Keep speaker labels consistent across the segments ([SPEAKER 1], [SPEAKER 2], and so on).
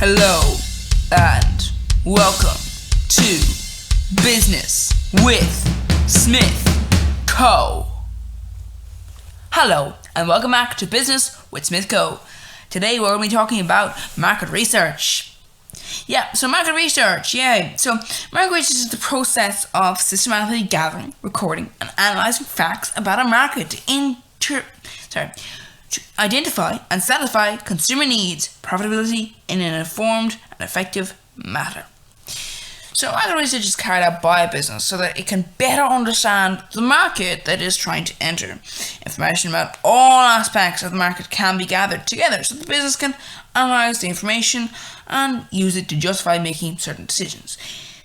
[SPEAKER 1] Hello and welcome to Business with Smith Co. Hello and welcome back to Business with Smith Co. Today we're going to be talking about market research. So market research is the process of systematically gathering, recording and analysing facts about a market to identify and satisfy consumer needs, profitability in an informed and effective manner. So market research is carried out by a business so that it can better understand the market that it is trying to enter. Information about all aspects of the market can be gathered together so the business can analyse the information and use it to justify making certain decisions,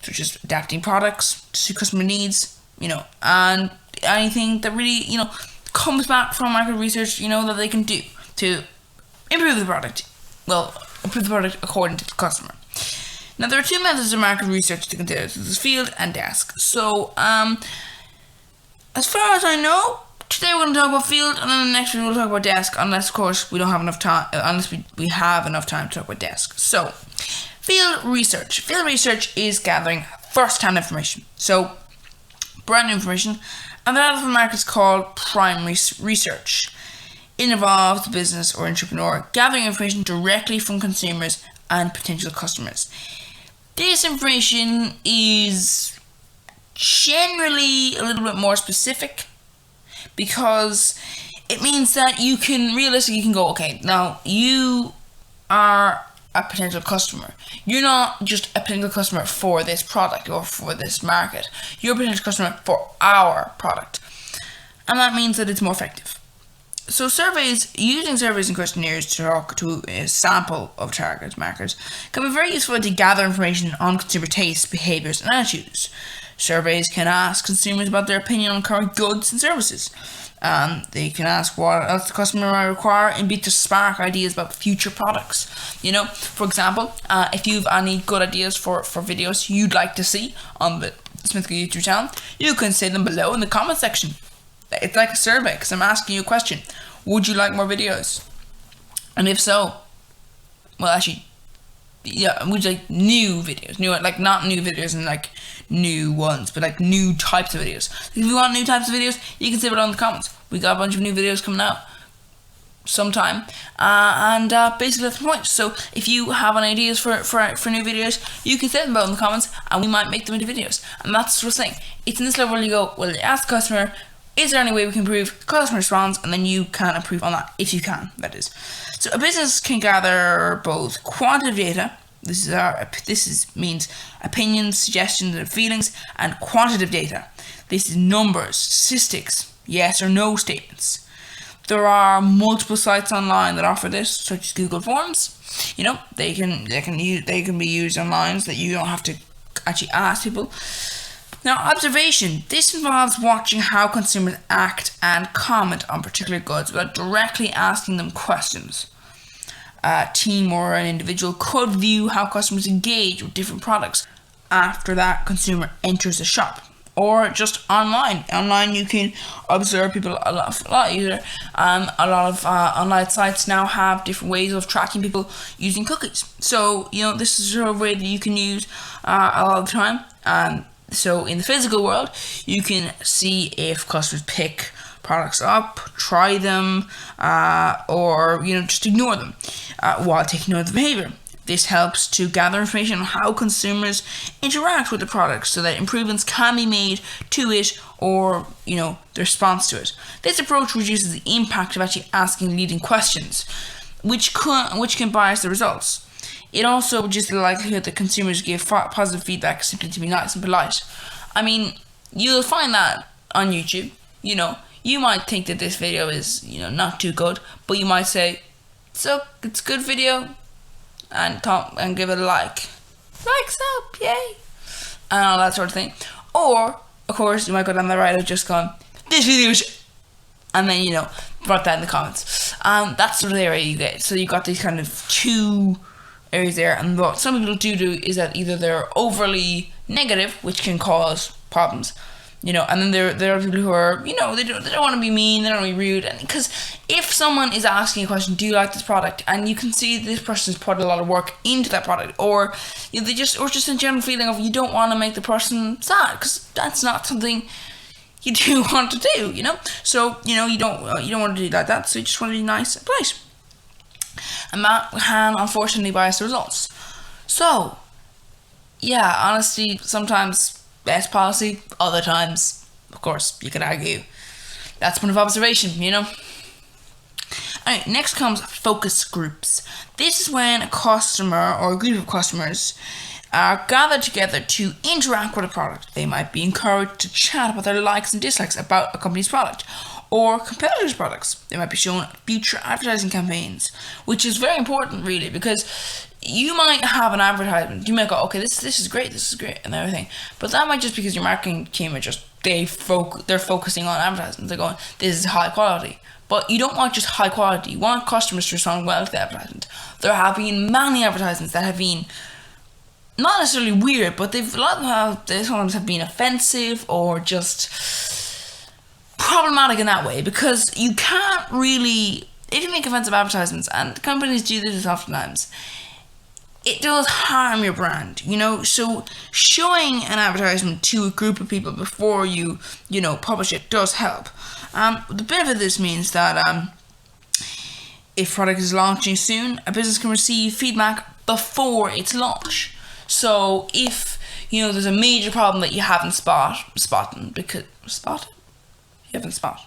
[SPEAKER 1] such as adapting products to customer needs, and anything that really, comes back from market research, that they can do to improve the product. Improve the product according to the customer. Now, there are two methods of market research to consider. So there's field and desk. So, as far as I know, today we're going to talk about field, and then the next week we'll talk about desk, unless, of course, we don't have enough time, unless we have enough time to talk about desk. So, field research. Field research is gathering first-hand information. So, brand new information. And the other market is called primary research. It involves the business or entrepreneur gathering information directly from consumers and potential customers. This information is generally a little bit more specific because it means that you can go, okay, now you are a potential customer. You're not just a potential customer for this product or for this market. You're a potential customer for our product. And that means that it's more effective. So using surveys and questionnaires to talk to a sample of target markets can be very useful to gather information on consumer tastes, behaviours and attitudes. Surveys can ask consumers about their opinion on current goods and services. They can ask what else the customer might require and be to spark ideas about future products. For example, if you've any good ideas for videos you'd like to see on the Smith Co YouTube channel, you can say them below in the comment section. It's like a survey because I'm asking you a question. Would you like more videos? And if so, would you like new videos? Not new videos and like new ones, but like new types of videos. If you want new types of videos, you can say it in the comments. We got a bunch of new videos coming out sometime, and basically that's the point. So if you have any ideas for new videos, you can say them in the comments, and we might make them into videos. And that's what I'm saying. It's in this level where you go, well, you ask the customer, is there any way we can improve? The customer responds, and then you can improve on that, if you can, that is. So a business can gather both quantitative data. This means opinions, suggestions, and feelings, and quantitative data. This is numbers, statistics, yes or no statements. There are multiple sites online that offer this, such as Google Forms. They can be used online so that you don't have to actually ask people. Now, observation. This involves watching how consumers act and comment on particular goods without directly asking them questions. A team or an individual could view how customers engage with different products after that consumer enters the shop, or just online. Online, you can observe people a lot easier. A lot of online sites now have different ways of tracking people using cookies. So, this is a way that you can use a lot of the time. So in the physical world, you can see if customers pick products up, try them, or just ignore them while taking note of the behavior. This helps to gather information on how consumers interact with the product so that improvements can be made to it or, the response to it. This approach reduces the impact of actually asking leading questions, which can bias the results. It also reduces the likelihood that consumers give positive feedback simply to be nice and polite. I mean, you'll find that on YouTube. You might think that this video is, not too good, but you might say, so it's a good video, and give it a like. Likes up, yay! And all that sort of thing. Or, of course, you might go down the right of just going, this video is, and then, write that in the comments. That's sort of the area you get. So you got these kind of two areas there, and what some people do is that either they're overly negative, which can cause problems, And then there are people who are, they don't want to be mean, they don't want to be rude, and because if someone is asking a question, do you like this product, and you can see this person's put a lot of work into that product, or they just a general feeling of you don't want to make the person sad, because that's not something you do want to do, so you don't want to do like that, so you just want to be nice and polite, and that can unfortunately bias the results. So yeah, honesty sometimes best policy, other times, of course, you could argue that's point of observation, Alright, next comes focus groups. This is when a customer or a group of customers are gathered together to interact with a product. They might be encouraged to chat about their likes and dislikes about a company's product or competitors' products. They might be shown future advertising campaigns, which is very important, really, because you might have an advertisement. You might go, okay, this is great, and everything. But that might just because your marketing team are just they're focusing on advertising. They're going, this is high quality. But you don't want just high quality. You want customers to respond well to the advertisement. There have been many advertisements that have been not necessarily weird, but they sometimes have been offensive or just problematic in that way, because you can't really, if you make offensive advertisements, and companies do this oftentimes, it does harm your brand, so showing an advertisement to a group of people before you publish it does help. The benefit of this means that if product is launching soon, a business can receive feedback before its launch. So if there's a major problem that you haven't spotted, you haven't spotted.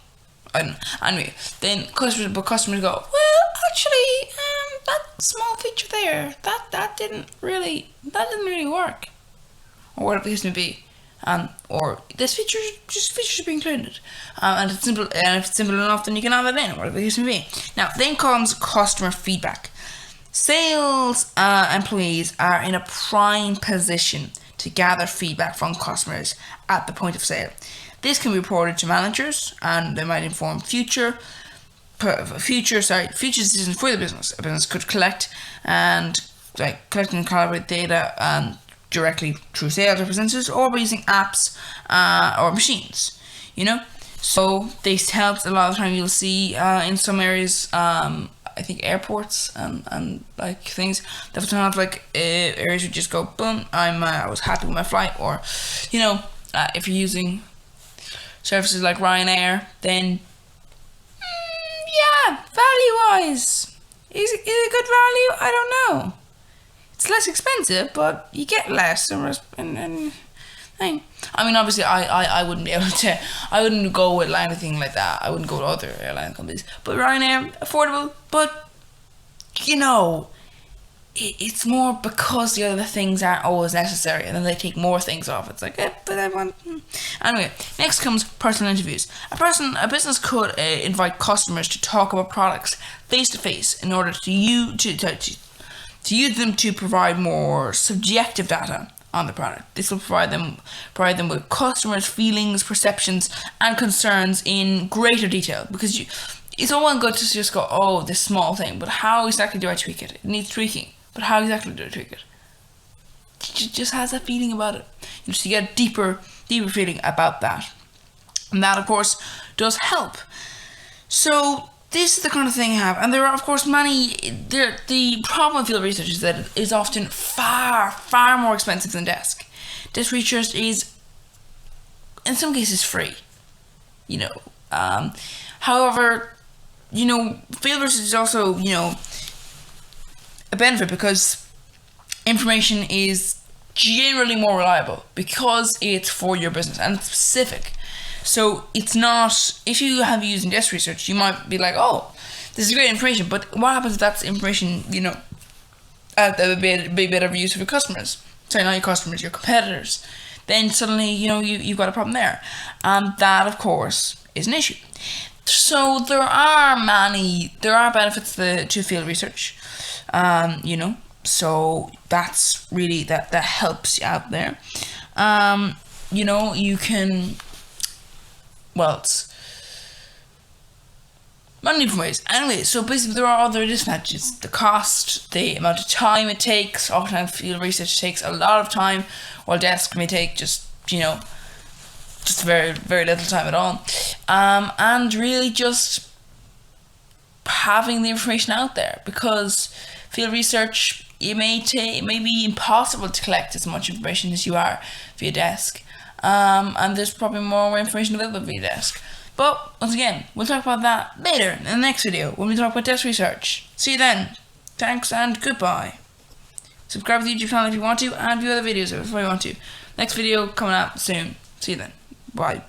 [SPEAKER 1] I don't know. Anyway, then customers go, well, actually, that small feature there, that didn't really work, or whatever the case may be, or this feature should be included, and if it's simple enough, then you can add it in, whatever the case may be. Now, then comes customer feedback. Sales employees are in a prime position to gather feedback from customers at the point of sale. This can be reported to managers, and they might inform future decisions for the business. A business could collect and collaborate data directly through sales representatives, or by using apps or machines. So this helps a lot of the time. You'll see in some areas, I think airports and like things, they have areas where just go boom, I was happy with my flight, or if you're using services like Ryanair, then value-wise, is it a good value? I don't know. It's less expensive, but you get less. And I mean, obviously, I wouldn't be able to. I wouldn't go with anything like that. I wouldn't go to other airline companies. But Ryanair, affordable, but it's more because the other things aren't always necessary, and then they take more things off. It's like, but I want. Anyway, next comes personal interviews. A business could invite customers to talk about products face to face in order to use them to provide more subjective data on the product. This will provide them with customers' feelings, perceptions, and concerns in greater detail, because it's all well good to just go, oh, this small thing, but how exactly do I tweak it? It needs tweaking. But how exactly do I tweak it? It just has that feeling about it. You get a deeper feeling about that. And that, of course, does help. So this is the kind of thing you have. And there are, of course, the problem with field research is that it is often far, far more expensive than desk. Desk research is, in some cases, free. However, field research is also, a benefit, because information is generally more reliable because it's for your business and it's specific. So it's not, if you have using desk research, you might be like, oh, this is great information, but what happens if that's information, that would be better use for your customers? Sorry, not your customers, your competitors. Then suddenly, you've got a problem there. And that, of course, is an issue. So there are benefits to field research, so that's really, that helps you out there. You can, it's many different ways. Anyway, so basically there are other disadvantages. The cost, the amount of time it takes. Oftentimes field research takes a lot of time, while desk may take just, just very, very little time at all. And really just having the information out there, because field research, it may be impossible to collect as much information as you are via desk. And there's probably more information available via desk. But once again, we'll talk about that later in the next video when we talk about desk research. See you then. Thanks and goodbye. Subscribe to the YouTube channel if you want to, and view other videos if you want to. Next video coming up soon. See you then. Bye.